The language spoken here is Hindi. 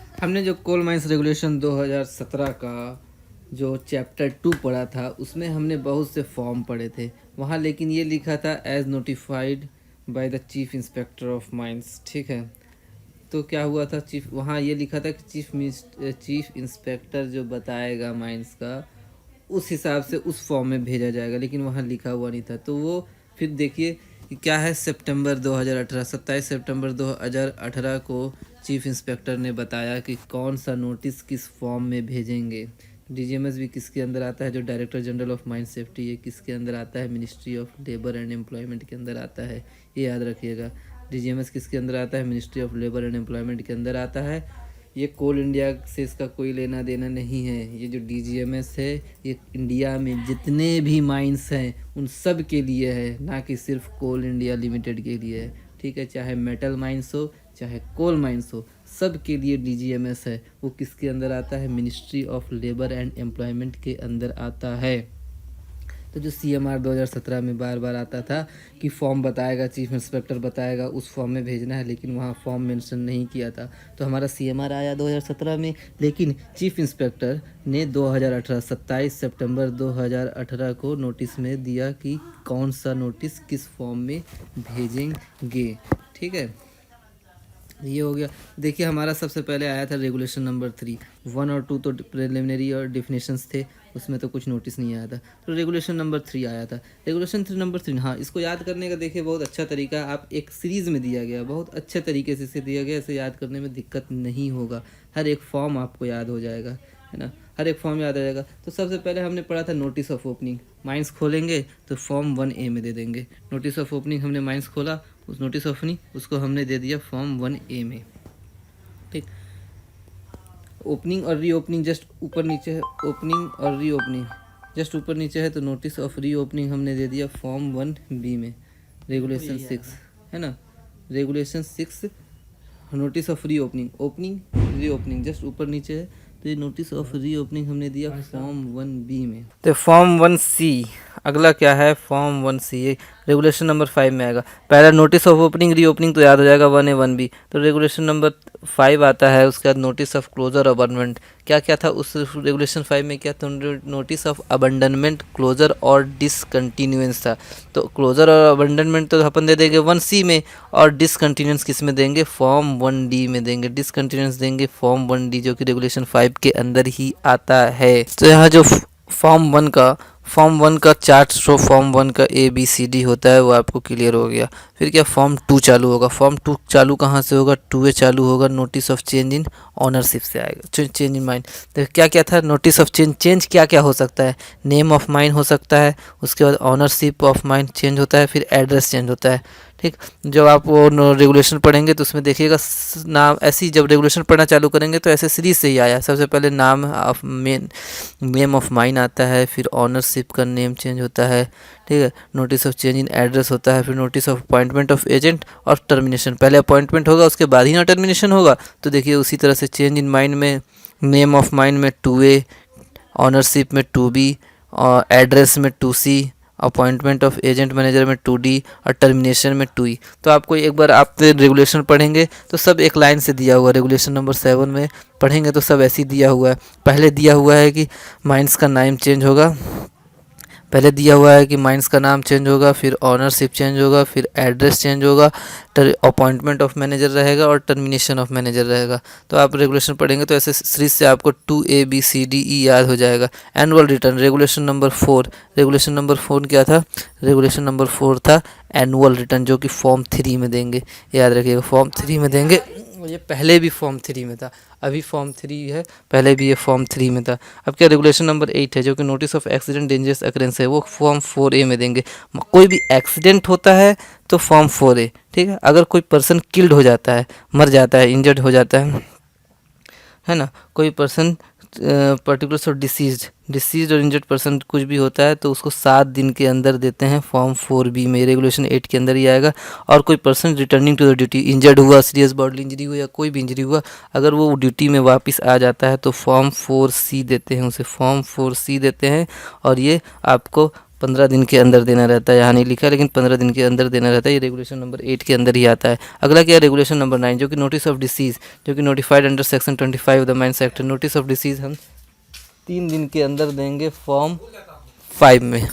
हमने जो कोल माइंस रेगुलेशन 2017 का जो चैप्टर 2 पढ़ा था उसमें हमने बहुत से फॉर्म पढ़े थे वहाँ, लेकिन ये लिखा था as notified by the chief inspector of mines. ठीक है, तो क्या हुआ था, चीफ वहाँ ये लिखा था कि चीफ इंस्पेक्टर जो बताएगा माइंस का उस हिसाब से उस फॉर्म में भेजा जाएगा, लेकिन वहाँ लिखा हुआ नहीं था। तो वो फिर देखिए कि क्या है, सितंबर 2018 27 सितंबर 2018 को चीफ इंस्पेक्टर ने बताया कि कौन सा नोटिस किस फॉर्म में भेजेंगे। डीजीएमएस भी किसके अंदर आता है, जो director general of mine safety, ये किसके अंदर आता है, ministry of labour and employment के अंदर आता है, ये याद रखिएगा। डीजीएमएस किसके अंदर आता है, ministry of labour and employment के अंदर आता है। ये कोल इंडिया से इसका कोई लेना देना नहीं है। ये जो डीजीएमएस है ये इंडिया में जितने भी माइंस हैं उन सब के लिए है, ना कि सिर्फ कोल इंडिया लिमिटेड के लिए है। ठीक है, चाहे मेटल माइंस हो चाहे कोल माइंस हो, सब के लिए डीजीएमएस है। वो किसके अंदर आता है, ministry of labour and employment के अंदर आता है। तो जो सीएमआर 2017 में बार बार आता था कि फॉर्म बताएगा, चीफ इंस्पेक्टर बताएगा, उस फॉर्म में भेजना है, लेकिन वहाँ फॉर्म मेंशन नहीं किया था। तो हमारा सीएमआर आया 2017 में, लेकिन चीफ इंस्पेक्टर ने 2018 27 सितंबर 2018 को नोटिस में दिया कि कौन सा नोटिस किस फॉर्म में भेजेंगे। ठीक है, ये हो गया। देखिए हमारा सबसे पहले आया था रेगुलेशन नंबर 3, 1 और 2 तो प्रिलिमिनरी और डिफिनेशंस थे, उसमें तो कुछ नोटिस नहीं आया था। तो रेगुलेशन नंबर 3 आया था। रेगुलेशन 3 नंबर 3, हाँ, इसको याद करने का देखिए बहुत अच्छा तरीका, आप एक सीरीज़ में दिया गया, बहुत अच्छे तरीके से इसे दिया गया, इसे याद करने में दिक्कत नहीं होगा। हर एक फॉर्म आपको याद हो जाएगा, है ना, हर एक फॉर्म याद आ जाएगा। तो सबसे पहले हमने पढ़ा था नोटिस ऑफ ओपनिंग। माइंस खोलेंगे तो फॉर्म 1A में दे देंगे। नोटिस ऑफ ओपनिंग हमने माइंस खोला, उस नोटिस ऑफ ओपनिंग उसको हमने दे दिया फॉर्म 1A में। ठीक, ओपनिंग और री ओपनिंग जस्ट ऊपर नीचे है, ओपनिंग और री ओपनिंग जस्ट ऊपर नीचे है, तो नोटिस ऑफ री ओपनिंग हमने दे दिया फॉर्म 1B में। रेगुलेशन 6 है ना, रेगुलेशन 6 नोटिस ऑफ री ओपनिंग, ओपनिंग री ओपनिंग जस्ट ऊपर नीचे है, तो ये नोटिस ऑफ री ओपनिंग हमने दिया फॉर्म 1B में। तो फॉर्म 1C, अगला क्या है, फॉर्म 1C, ये रेगुलेशन नंबर 5 में आएगा। पहला नोटिस ऑफ ओपनिंग री ओपनिंग तो याद हो जाएगा 1A 1B। तो रेगुलेशन नंबर 5 आता है, उसके बाद नोटिस ऑफ क्लोजर अबंडनमेंट। क्या क्या था उस रेगुलेशन 5 में, क्या तो नोटिस ऑफ अबंडनमेंट, क्लोजर और डिसकंटिन्यूएंस था। तो क्लोजर और अबंडनमेंट तो अपन दे देंगे 1C में, और डिसकंटिन्यूएंस किस में देंगे, फॉर्म 1D में देंगे। डिसकंटिन्यूएंस देंगे फॉर्म 1D, जो कि रेगुलेशन 5 के अंदर ही आता है। तो यहाँ जो फॉर्म 1 का चार्ट शो, फॉर्म 1 का ABCD होता है, वो आपको क्लियर हो गया। फिर क्या, फॉर्म 2 चालू होगा। फॉर्म 2 चालू कहाँ से होगा, 2A चालू होगा, notice of change in ownership से आएगा, चेंज इन माइंड। तो क्या क्या था, नोटिस ऑफ चेंज क्या क्या हो सकता है, नेम ऑफ माइंड हो सकता है, उसके बाद ऑनरशिप ऑफ माइंड चेंज होता है, फिर एड्रेस चेंज होता है। ठीक, जब आप वो रेगुलेशन पढ़ेंगे तो उसमें देखिएगा नाम, ऐसी जब रेगुलेशन पढ़ना चालू करेंगे तो ऐसे सीरीज से ही आया। सबसे पहले नाम ऑफ नेम ऑफ माइन आता है, फिर ऑनरशिप का नेम चेंज होता है, ठीक है, notice of change in address होता है, फिर notice of appointment of agent और टर्मिनेशन। पहले अपॉइंटमेंट होगा उसके बाद ही ना टर्मिनेशन होगा। तो देखिए उसी तरह से चेंज इन माइंड में, नेम ऑफ माइंड में 2A, ऑनरशिप में 2B, और एड्रेस में 2C, appointment of agent manager में 2D और टर्मिनेशन में 2E। तो आपको एक बार आप रेगुलेशन पढ़ेंगे तो सब एक लाइन से दिया हुआ है। रेगुलेशन नंबर 7 में पढ़ेंगे तो सब ऐसे ही दिया हुआ है। पहले दिया हुआ है कि माइंस का नाम चेंज होगा, पहले दिया हुआ है कि माइंस का नाम चेंज होगा, फिर ऑनरशिप चेंज होगा, फिर एड्रेस चेंज होगा, अपॉइंटमेंट ऑफ मैनेजर रहेगा और टर्मिनेशन ऑफ मैनेजर रहेगा। तो आप रेगुलेशन पढ़ेंगे तो ऐसे सीरीज से आपको 2ABCDE याद हो जाएगा। Annual return, regulation number 4, regulation number 4 क्या था, रेगुलेशन नंबर 4 था एनुअल रिटर्न, जो कि फॉर्म 3 में देंगे, याद रखिएगा फॉर्म 3 में देंगे। ये पहले भी फॉर्म 3 में था, अभी फॉर्म 3 है, पहले भी ये फॉर्म 3 में था। अब क्या, रेगुलेशन नंबर 8 है, जो कि notice of accident dangerous occurrence है, वो फॉर्म 4A में देंगे। कोई भी एक्सीडेंट होता है तो फॉर्म 4A, ठीक है। अगर कोई पर्सन किल्ड हो जाता है, मर जाता है, इंजर्ड हो जाता है ना, कोई पर्सन पर्टिकुलर और डिसीज्ड और इंजर्ड पर्सन कुछ भी होता है तो उसको 7 दिन के अंदर देते हैं फॉर्म 4B में, रेगुलेशन 8 के अंदर ही आएगा। और कोई person returning to the duty, injured हुआ, सीरियस बॉडली इंजरी हुआ या कोई भी इंजरी हुआ, अगर वो ड्यूटी में वापस आ जाता है तो फॉर्म 4C देते हैं, उसे फॉर्म 4C देते हैं। और ये आपको 15 दिन के अंदर देना रहता है, यहाँ नहीं लिखा लेकिन 15 दिन के अंदर देना रहता है। ये रेगुलेशन नंबर 8 के अंदर ही आता है। अगला क्या है, रेगुलेशन नंबर 9 जो कि नोटिस ऑफ डिसीज़, जो कि notified under section 25 of the mines act. Notice of disease हम 3 दिन के अंदर देंगे फॉर्म 5 में।